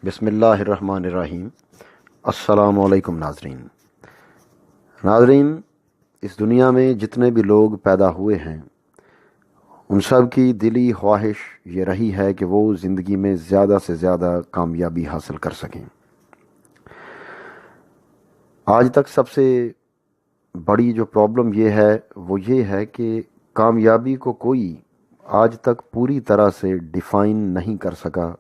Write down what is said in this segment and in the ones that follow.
بسم اللہ الرحمن الرحیم۔ السلام علیکم ناظرین، اس دنیا میں جتنے بھی لوگ پیدا ہوئے ہیں ان سب کی دلی خواہش یہ رہی ہے کہ وہ زندگی میں زیادہ سے زیادہ کامیابی حاصل کر سکیں۔ آج تک سب سے بڑی جو پرابلم یہ ہے کہ کامیابی کو کوئی آج تک پوری طرح سے ڈیفائن نہیں کر سکا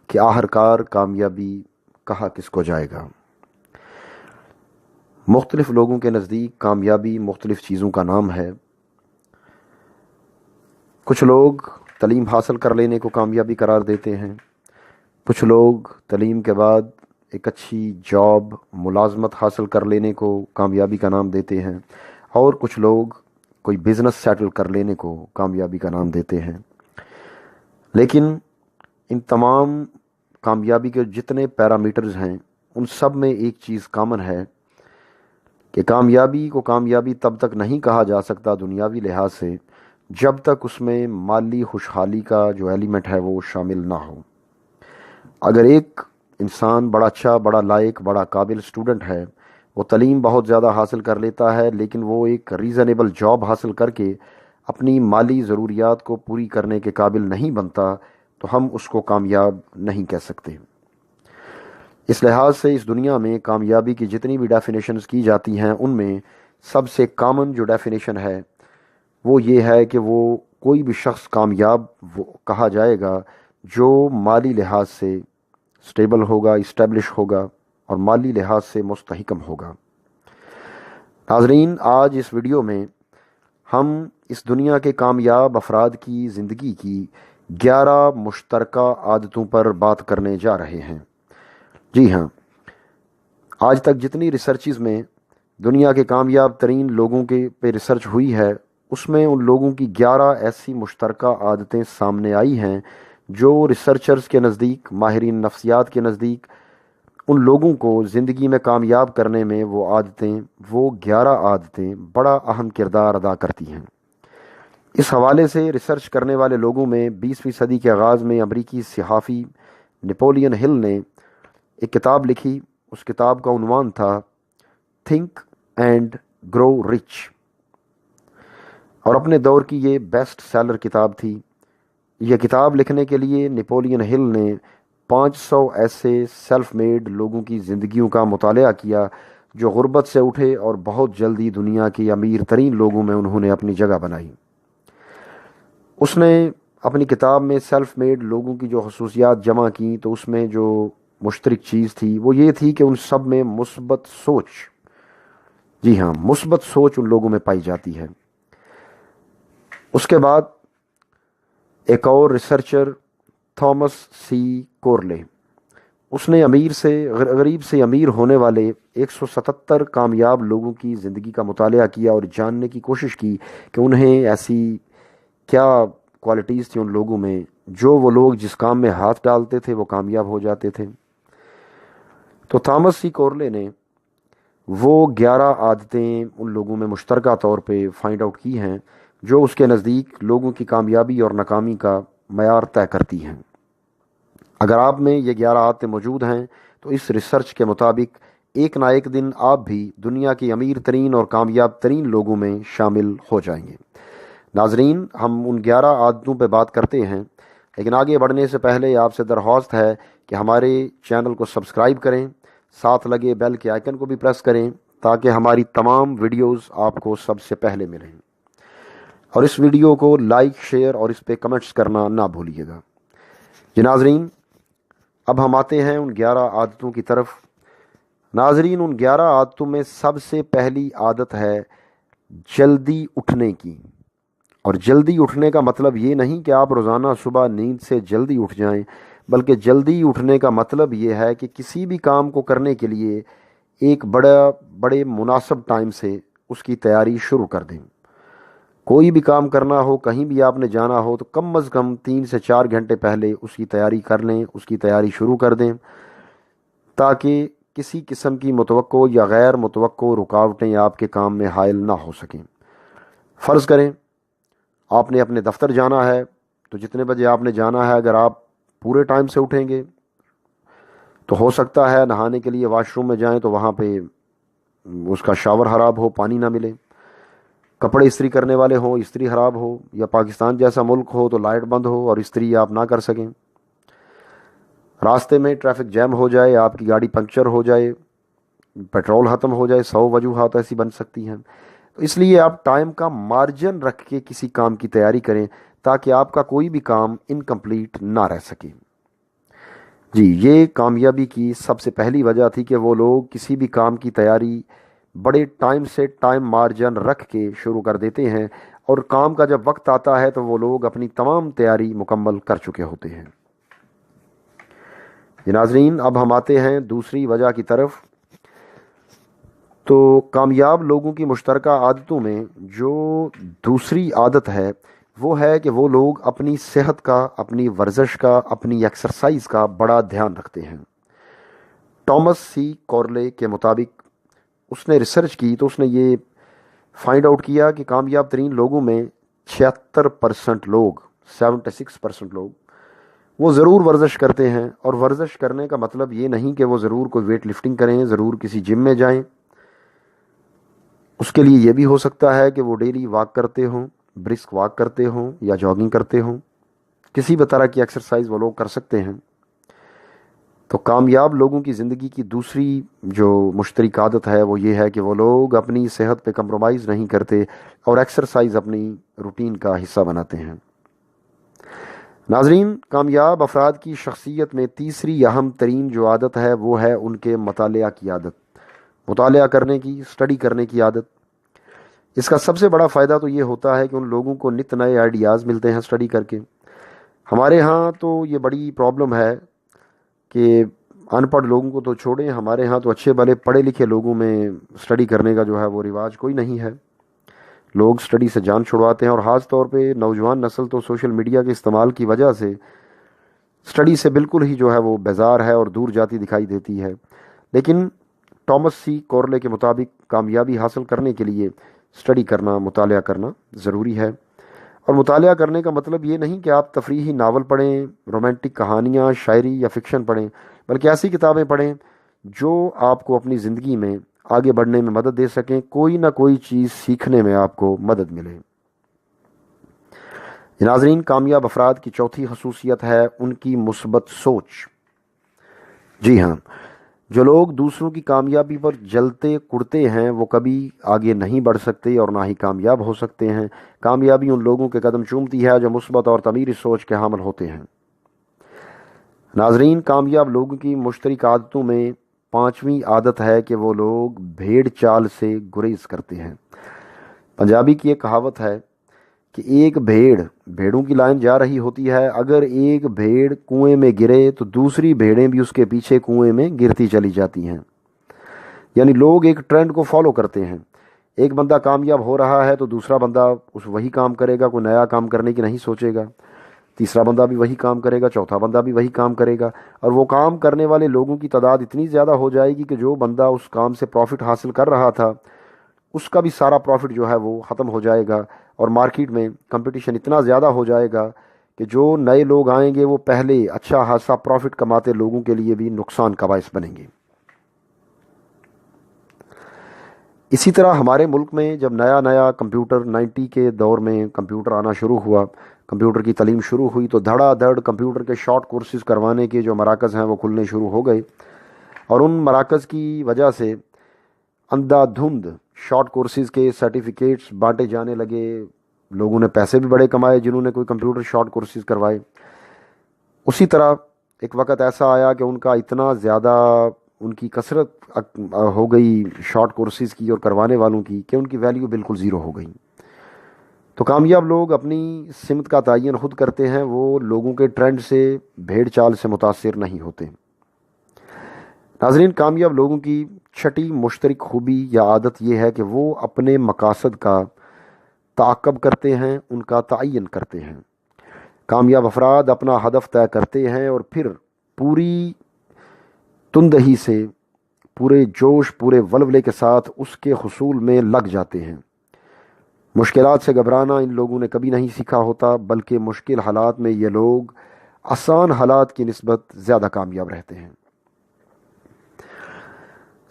کہ آخرکار کامیابی کہا کس کو جائے گا۔ مختلف لوگوں کے نزدیک کامیابی مختلف چیزوں کا نام ہے۔ کچھ لوگ تعلیم حاصل کر لینے کو کامیابی قرار دیتے ہیں، کچھ لوگ تعلیم کے بعد ایک اچھی جاب ملازمت حاصل کر لینے کو کامیابی کا نام دیتے ہیں، اور کچھ لوگ کوئی بزنس سیٹل کر لینے کو کامیابی کا نام دیتے ہیں۔ لیکن ان تمام کامیابی کے جتنے پیرامیٹرز ہیں ان سب میں ایک چیز کامن ہے کہ کامیابی کو کامیابی تب تک نہیں کہا جا سکتا دنیاوی لحاظ سے جب تک اس میں مالی خوشحالی کا جو ایلیمنٹ ہے وہ شامل نہ ہو۔ اگر ایک انسان بڑا اچھا، بڑا لائق، بڑا قابل اسٹوڈنٹ ہے، وہ تعلیم بہت زیادہ حاصل کر لیتا ہے، لیکن وہ ایک ریزنیبل جاب حاصل کر کے اپنی مالی ضروریات کو پوری کرنے کے قابل نہیں بنتا، تو ہم اس کو کامیاب نہیں کہہ سکتے۔ اس لحاظ سے اس دنیا میں کامیابی کی جتنی بھی ڈیفینیشنز کی جاتی ہیں ان میں سب سے کامن جو ڈیفینیشن ہے وہ یہ ہے کہ وہ کوئی بھی شخص کامیاب وہ کہا جائے گا جو مالی لحاظ سے سٹیبل ہوگا، اسٹیبلش ہوگا اور مالی لحاظ سے مستحکم ہوگا۔ ناظرین، آج اس ویڈیو میں ہم اس دنیا کے کامیاب افراد کی زندگی کی 11 مشترکہ عادتوں پر بات کرنے جا رہے ہیں۔ جی ہاں، آج تک جتنی ریسرچز میں دنیا کے کامیاب ترین لوگوں کے پہ ریسرچ ہوئی ہے اس میں ان لوگوں کی 11 ایسی مشترکہ عادتیں سامنے آئی ہیں جو ریسرچرز کے نزدیک، ماہرین نفسیات کے نزدیک ان لوگوں کو زندگی میں کامیاب کرنے میں وہ 11 عادتیں بڑا اہم کردار ادا کرتی ہیں۔ اس حوالے سے ریسرچ کرنے والے لوگوں میں 20ویں صدی کے آغاز میں امریکی صحافی نپولین ہل نے ایک کتاب لکھی۔ اس کتاب کا عنوان تھا تھنک اینڈ گرو رچ، اور اپنے دور کی یہ بیسٹ سیلر کتاب تھی۔ یہ کتاب لکھنے کے لیے نپولین ہل نے 500 ایسے سیلف میڈ لوگوں کی زندگیوں کا مطالعہ کیا جو غربت سے اٹھے اور بہت جلدی دنیا کی امیر ترین لوگوں میں انہوں نے اپنی جگہ بنائی۔ اس نے اپنی کتاب میں سیلف میڈ لوگوں کی جو خصوصیات جمع کی تو اس میں جو مشترک چیز تھی وہ یہ تھی کہ ان سب میں مثبت سوچ، جی ہاں، مثبت سوچ ان لوگوں میں پائی جاتی ہے۔ اس کے بعد ایک اور ریسرچر تھامس سی کورلے، اس نے غریب سے امیر ہونے والے 177 کامیاب لوگوں کی زندگی کا مطالعہ کیا اور جاننے کی کوشش کی کہ انہیں ایسی کیا کوالٹیز تھیں ان لوگوں میں جو وہ لوگ جس کام میں ہاتھ ڈالتے تھے وہ کامیاب ہو جاتے تھے۔ تو تھامس سی کورلے نے وہ 11 عادتیں ان لوگوں میں مشترکہ طور پہ فائنڈ آؤٹ کی ہیں جو اس کے نزدیک لوگوں کی کامیابی اور ناکامی کا معیار طے کرتی ہیں۔ اگر آپ میں یہ 11 عادتیں موجود ہیں تو اس ریسرچ کے مطابق ایک نہ ایک دن آپ بھی دنیا کی امیر ترین اور کامیاب ترین لوگوں میں شامل ہو جائیں گے۔ ناظرین، ہم ان 11 عادتوں پہ بات کرتے ہیں، لیکن آگے بڑھنے سے پہلے آپ سے درخواست ہے کہ ہمارے چینل کو سبسکرائب کریں، ساتھ لگے بیل کے آئیکن کو بھی پریس کریں تاکہ ہماری تمام ویڈیوز آپ کو سب سے پہلے ملیں، اور اس ویڈیو کو لائک، شیئر اور اس پہ کمنٹس کرنا نہ بھولیے گا۔ جی ناظرین، اب ہم آتے ہیں ان 11 عادتوں کی طرف۔ ناظرین، ان 11 عادتوں میں سب سے پہلی عادت ہے جلدی اٹھنے کی۔ اور جلدی اٹھنے کا مطلب یہ نہیں کہ آپ روزانہ صبح نیند سے جلدی اٹھ جائیں، بلکہ جلدی اٹھنے کا مطلب یہ ہے کہ کسی بھی کام کو کرنے کے لیے ایک بڑے مناسب ٹائم سے اس کی تیاری شروع کر دیں۔ کوئی بھی کام کرنا ہو، کہیں بھی آپ نے جانا ہو تو کم از کم 3 سے 4 گھنٹے پہلے اس کی تیاری کر لیں، اس کی تیاری شروع کر دیں تاکہ کسی قسم کی متوقع یا غیر متوقع رکاوٹیں آپ کے کام میں حائل نہ ہو سکیں۔ فرض کریں آپ نے اپنے دفتر جانا ہے، تو جتنے بجے آپ نے جانا ہے اگر آپ پورے ٹائم سے اٹھیں گے تو ہو سکتا ہے نہانے کے لیے واش روم میں جائیں تو وہاں پہ اس کا شاور خراب ہو، پانی نہ ملے، کپڑے استری کرنے والے ہوں استری خراب ہو، یا پاکستان جیسا ملک ہو تو لائٹ بند ہو اور استری آپ نہ کر سکیں، راستے میں ٹریفک جیم ہو جائے، آپ کی گاڑی پنکچر ہو جائے، پیٹرول ختم ہو جائے، 100 وجوہات ایسی بن سکتی ہیں۔ تو اس لیے آپ ٹائم کا مارجن رکھ کے کسی کام کی تیاری کریں تاکہ آپ کا کوئی بھی کام انکمپلیٹ نہ رہ سکے۔ جی، یہ کامیابی کی سب سے پہلی وجہ تھی کہ وہ لوگ کسی بھی کام کی تیاری بڑے ٹائم سے ٹائم مارجن رکھ کے شروع کر دیتے ہیں، اور کام کا جب وقت آتا ہے تو وہ لوگ اپنی تمام تیاری مکمل کر چکے ہوتے ہیں۔ جی ناظرین، اب ہم آتے ہیں دوسری وجہ کی طرف۔ تو کامیاب لوگوں کی مشترکہ عادتوں میں جو دوسری عادت ہے وہ ہے کہ وہ لوگ اپنی صحت کا، اپنی ورزش کا، اپنی ایکسرسائز کا بڑا دھیان رکھتے ہیں۔ ٹامس سی کورلے کے مطابق اس نے ریسرچ کی تو اس نے یہ فائنڈ آؤٹ کیا کہ کامیاب ترین لوگوں میں 76% لوگ، 76% لوگ وہ ضرور ورزش کرتے ہیں۔ اور ورزش کرنے کا مطلب یہ نہیں کہ وہ ضرور کوئی ویٹ لفٹنگ کریں، ضرور کسی جم میں جائیں۔ اس کے لیے یہ بھی ہو سکتا ہے کہ وہ ڈیلی واک کرتے ہوں، برسک واک کرتے ہوں یا جاگنگ کرتے ہوں، کسی بھی طرح کی ایکسرسائز وہ لوگ کر سکتے ہیں۔ تو کامیاب لوگوں کی زندگی کی دوسری جو مشترک عادت ہے وہ یہ ہے کہ وہ لوگ اپنی صحت پہ کمپرومائز نہیں کرتے اور ایکسرسائز اپنی روٹین کا حصہ بناتے ہیں۔ ناظرین، کامیاب افراد کی شخصیت میں تیسری اہم ترین جو عادت ہے وہ ہے ان کے مطالعہ کی عادت، مطالعہ کرنے کی، اسٹڈی کرنے کی عادت۔ اس کا سب سے بڑا فائدہ تو یہ ہوتا ہے کہ ان لوگوں کو نت نئے آئیڈیاز ملتے ہیں اسٹڈی کر کے۔ ہمارے ہاں تو یہ بڑی پرابلم ہے کہ ان پڑھ لوگوں کو تو چھوڑیں، ہمارے ہاں تو اچھے بھلے پڑھے لکھے لوگوں میں اسٹڈی کرنے کا جو ہے وہ رواج کوئی نہیں ہے۔ لوگ اسٹڈی سے جان چھڑواتے ہیں، اور خاص طور پہ نوجوان نسل تو سوشل میڈیا کے استعمال کی وجہ سے اسٹڈی سے بالکل ہی جو ہے وہ بیزار ہے اور دور جاتی دکھائی دیتی ہے۔ لیکن ٹامس سی کورلے کے مطابق کامیابی حاصل کرنے کے لیے اسٹڈی کرنا، مطالعہ کرنا ضروری ہے۔ اور مطالعہ کرنے کا مطلب یہ نہیں کہ آپ تفریحی ناول پڑھیں، رومانٹک کہانیاں، شاعری یا فکشن پڑھیں، بلکہ ایسی کتابیں پڑھیں جو آپ کو اپنی زندگی میں آگے بڑھنے میں مدد دے سکیں، کوئی نہ کوئی چیز سیکھنے میں آپ کو مدد ملے۔ ناظرین، کامیاب افراد کی چوتھی خصوصیت ہے ان کی مثبت سوچ۔ جی ہاں، جو لوگ دوسروں کی کامیابی پر جلتے کڑتے ہیں وہ کبھی آگے نہیں بڑھ سکتے اور نہ ہی کامیاب ہو سکتے ہیں۔ کامیابی ان لوگوں کے قدم چومتی ہے جو مثبت اور تعمیری سوچ کے حامل ہوتے ہیں۔ ناظرین، کامیاب لوگوں کی مشترک عادتوں میں پانچویں عادت ہے کہ وہ لوگ بھیڑ چال سے گریز کرتے ہیں۔ پنجابی کی ایک کہاوت ہے کہ ایک بھیڑوں کی لائن جا رہی ہوتی ہے، اگر ایک بھیڑ کنویں میں گرے تو دوسری بھیڑیں بھی اس کے پیچھے کنویں میں گرتی چلی جاتی ہیں۔ یعنی لوگ ایک ٹرینڈ کو فالو کرتے ہیں، ایک بندہ کامیاب ہو رہا ہے تو دوسرا بندہ وہی کام کرے گا، کوئی نیا کام کرنے کی نہیں سوچے گا، تیسرا بندہ بھی وہی کام کرے گا، چوتھا بندہ بھی وہی کام کرے گا، اور وہ کام کرنے والے لوگوں کی تعداد اتنی زیادہ ہو جائے گی کہ جو بندہ اس کام سے پروفٹ حاصل کر رہا تھا اس کا بھی سارا پروفٹ جو ہے وہ ختم ہو جائے گا، اور مارکیٹ میں کمپٹیشن اتنا زیادہ ہو جائے گا کہ جو نئے لوگ آئیں گے وہ پہلے اچھا خاصا پروفٹ کماتے لوگوں کے لیے بھی نقصان کا باعث بنیں گے۔ اسی طرح ہمارے ملک میں جب نیا کمپیوٹر 90 کے دور میں کمپیوٹر آنا شروع ہوا، کمپیوٹر کی تعلیم شروع ہوئی، تو دھڑا دھڑ کمپیوٹر کے شارٹ کورسز کروانے کے جو مراکز ہیں وہ کھلنے شروع ہو گئے، اور ان مراکز کی وجہ سے اندھا دھند شارٹ کورسز کے سرٹیفکیٹس بانٹے جانے لگے، لوگوں نے پیسے بھی بڑے کمائے جنہوں نے کوئی کمپیوٹر شارٹ کورسز کروائے۔ اسی طرح ایک وقت ایسا آیا کہ ان کا اتنا زیادہ ان کی کثرت ہو گئی شارٹ کورسز کی اور کروانے والوں کی کہ ان کی ویلیو بالکل زیرو ہو گئی۔ تو کامیاب لوگ اپنی سمت کا تعین خود کرتے ہیں، وہ لوگوں کے ٹرینڈ سے، بھیڑ چال سے متاثر نہیں ہوتے۔ ناظرین، کامیاب لوگوں کی چھٹی مشترک خوبی یا عادت یہ ہے کہ وہ اپنے مقاصد کا تعاقب کرتے ہیں، ان کا تعین کرتے ہیں۔ کامیاب افراد اپنا ہدف طے کرتے ہیں اور پھر پوری تندہی سے، پورے جوش، پورے ولولے کے ساتھ اس کے حصول میں لگ جاتے ہیں۔ مشکلات سے گھبرانا ان لوگوں نے کبھی نہیں سیکھا ہوتا، بلکہ مشکل حالات میں یہ لوگ آسان حالات کی نسبت زیادہ کامیاب رہتے ہیں۔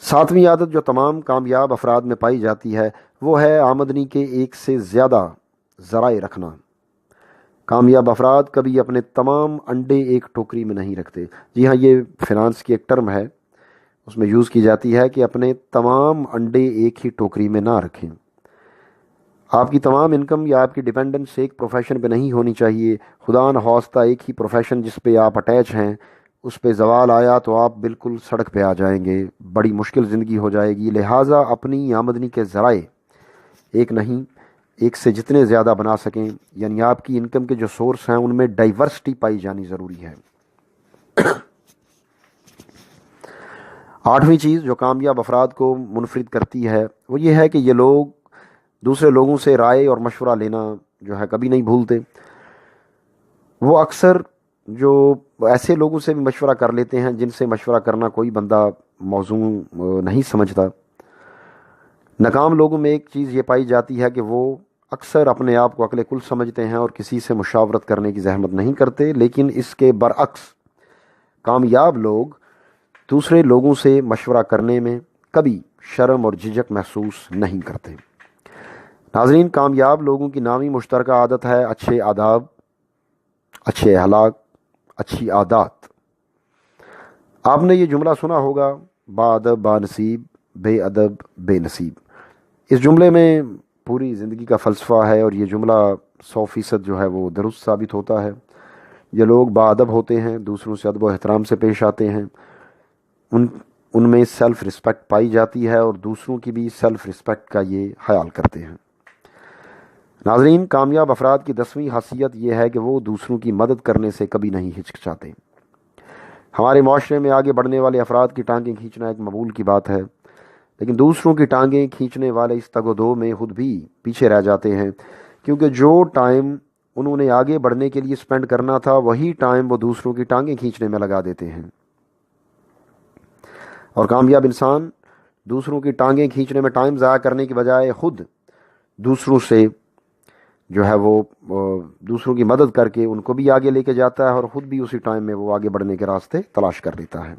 7ویں عادت جو تمام کامیاب افراد میں پائی جاتی ہے وہ ہے آمدنی کے ایک سے زیادہ ذرائع رکھنا۔ کامیاب افراد کبھی اپنے تمام انڈے ایک ٹوکری میں نہیں رکھتے۔ جی ہاں، یہ فنانس کی ایک ٹرم ہے، اس میں یوز کی جاتی ہے کہ اپنے تمام انڈے ایک ہی ٹوکری میں نہ رکھیں۔ آپ کی تمام انکم یا آپ کی ڈیپینڈنس ایک پروفیشن پہ نہیں ہونی چاہیے۔ خدا نخواستہ ایک ہی پروفیشن جس پہ آپ اٹیچ ہیں اس پہ زوال آیا تو آپ بالکل سڑک پہ آ جائیں گے، بڑی مشکل زندگی ہو جائے گی۔ لہٰذا اپنی آمدنی کے ذرائع ایک نہیں، ایک سے جتنے زیادہ بنا سکیں، یعنی آپ کی انکم کے جو سورس ہیں ان میں ڈائیورسٹی پائی جانی ضروری ہے۔ 8ویں چیز جو کامیاب افراد کو منفرد کرتی ہے وہ یہ ہے کہ یہ لوگ دوسرے لوگوں سے رائے اور مشورہ لینا جو ہے کبھی نہیں بھولتے۔ وہ اکثر جو ایسے لوگوں سے بھی مشورہ کر لیتے ہیں جن سے مشورہ کرنا کوئی بندہ موزوں نہیں سمجھتا۔ ناکام لوگوں میں ایک چیز یہ پائی جاتی ہے کہ وہ اکثر اپنے آپ کو عقل کل سمجھتے ہیں اور کسی سے مشاورت کرنے کی زحمت نہیں کرتے، لیکن اس کے برعکس کامیاب لوگ دوسرے لوگوں سے مشورہ کرنے میں کبھی شرم اور جھجک محسوس نہیں کرتے۔ ناظرین، کامیاب لوگوں کی نامی مشترکہ عادت ہے اچھے آداب، اچھے اخلاق، اچھی عادات۔ آپ نے یہ جملہ سنا ہوگا، با ادب با نصیب، بے ادب بے نصیب۔ اس جملے میں پوری زندگی کا فلسفہ ہے اور یہ جملہ 100% جو ہے وہ درست ثابت ہوتا ہے۔ یہ لوگ با ادب ہوتے ہیں، دوسروں سے ادب و احترام سے پیش آتے ہیں، ان میں سیلف رسپیکٹ پائی جاتی ہے اور دوسروں کی بھی سیلف رسپیکٹ کا یہ خیال کرتے ہیں۔ ناظرین، کامیاب افراد کی 10ویں خاصیت یہ ہے کہ وہ دوسروں کی مدد کرنے سے کبھی نہیں ہچکچاتے۔ ہمارے معاشرے میں آگے بڑھنے والے افراد کی ٹانگیں کھینچنا ایک مقبول کی بات ہے، لیکن دوسروں کی ٹانگیں کھینچنے والے اس تگ و دو میں خود بھی پیچھے رہ جاتے ہیں، کیونکہ جو ٹائم انہوں نے آگے بڑھنے کے لیے سپینڈ کرنا تھا وہی ٹائم وہ دوسروں کی ٹانگیں کھینچنے میں لگا دیتے ہیں۔ اور کامیاب انسان دوسروں کی ٹانگیں کھینچنے میں ٹائم ضائع کرنے کی بجائے خود دوسروں سے جو ہے وہ دوسروں کی مدد کر کے ان کو بھی آگے لے کے جاتا ہے اور خود بھی اسی ٹائم میں وہ آگے بڑھنے کے راستے تلاش کر لیتا ہے۔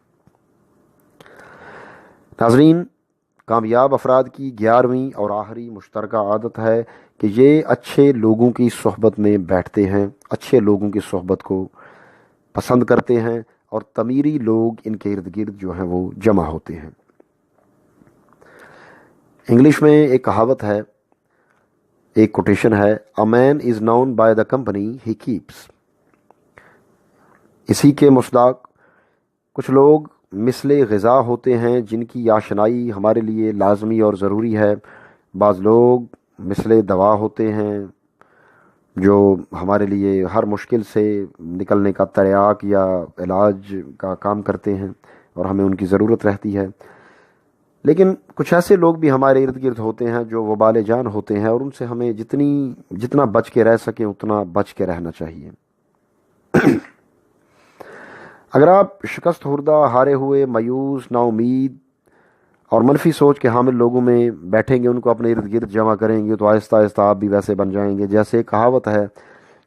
ناظرین، کامیاب افراد کی 11ویں اور آخری مشترکہ عادت ہے کہ یہ اچھے لوگوں کی صحبت میں بیٹھتے ہیں، اچھے لوگوں کی صحبت کو پسند کرتے ہیں اور تعمیری لوگ ان کے ارد گرد جو ہیں وہ جمع ہوتے ہیں۔ انگلش میں ایک کہاوت ہے، ایک کوٹیشن ہے، a man is known by the company he keeps. اسی کے مصداق کچھ لوگ مثل غذا ہوتے ہیں جن کی آشنائی ہمارے لیے لازمی اور ضروری ہے، بعض لوگ مثل دوا ہوتے ہیں جو ہمارے لیے ہر مشکل سے نکلنے کا تریاق یا علاج کا کام کرتے ہیں اور ہمیں ان کی ضرورت رہتی ہے، لیکن کچھ ایسے لوگ بھی ہمارے ارد گرد ہوتے ہیں جو وبال جان ہوتے ہیں اور ان سے ہمیں جتنا بچ کے رہ سکیں اتنا بچ کے رہنا چاہیے۔ اگر آپ شکست خوردہ، ہارے ہوئے، مایوس، نا امید اور منفی سوچ کے حامل لوگوں میں بیٹھیں گے، ان کو اپنے ارد گرد جمع کریں گے تو آہستہ آہستہ آپ بھی ویسے بن جائیں گے۔ جیسے ایک کہاوت ہے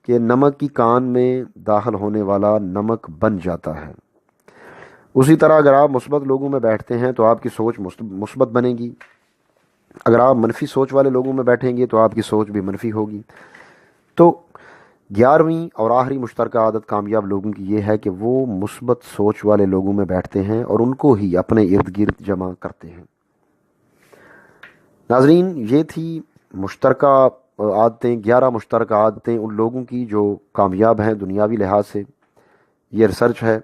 کہ نمک کی کان میں داخل ہونے والا نمک بن جاتا ہے، اسی طرح اگر آپ مثبت لوگوں میں بیٹھتے ہیں تو آپ کی سوچ مثبت بنے گی، اگر آپ منفی سوچ والے لوگوں میں بیٹھیں گے تو آپ کی سوچ بھی منفی ہوگی۔ تو 11ویں اور آخری مشترکہ عادت کامیاب لوگوں کی یہ ہے کہ وہ مثبت سوچ والے لوگوں میں بیٹھتے ہیں اور ان کو ہی اپنے ارد گرد جمع کرتے ہیں۔ ناظرین، یہ تھی مشترکہ عادتیں، 11 مشترکہ عادتیں ان لوگوں کی جو کامیاب ہیں دنیاوی لحاظ سے۔ یہ ریسرچ ہے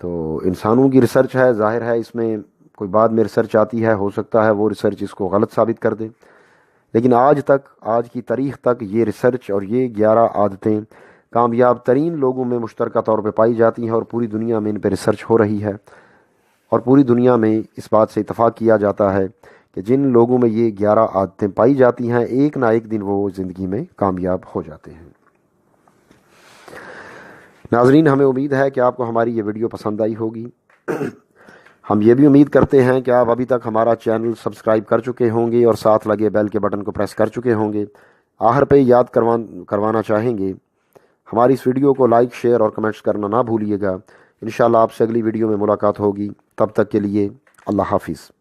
تو انسانوں کی ریسرچ ہے، ظاہر ہے اس میں کوئی بعد میں ریسرچ آتی ہے، ہو سکتا ہے وہ ریسرچ اس کو غلط ثابت کر دے، لیکن آج کی تاریخ تک یہ ریسرچ اور یہ 11 عادتیں کامیاب ترین لوگوں میں مشترکہ طور پہ پائی جاتی ہیں اور پوری دنیا میں ان پہ ریسرچ ہو رہی ہے، اور پوری دنیا میں اس بات سے اتفاق کیا جاتا ہے کہ جن لوگوں میں یہ 11 عادتیں پائی جاتی ہیں ایک نہ ایک دن وہ زندگی میں کامیاب ہو جاتے ہیں۔ ناظرین، ہمیں امید ہے کہ آپ کو ہماری یہ ویڈیو پسند آئی ہوگی۔ ہم یہ بھی امید کرتے ہیں کہ آپ ابھی تک ہمارا چینل سبسکرائب کر چکے ہوں گے اور ساتھ لگے بیل کے بٹن کو پریس کر چکے ہوں گے۔ آخر پہ یاد کروانا چاہیں گے، ہماری اس ویڈیو کو لائک، شیئر اور کمنٹس کرنا نہ بھولیے گا۔ انشاءاللہ آپ سے اگلی ویڈیو میں ملاقات ہوگی، تب تک کے لیے اللہ حافظ.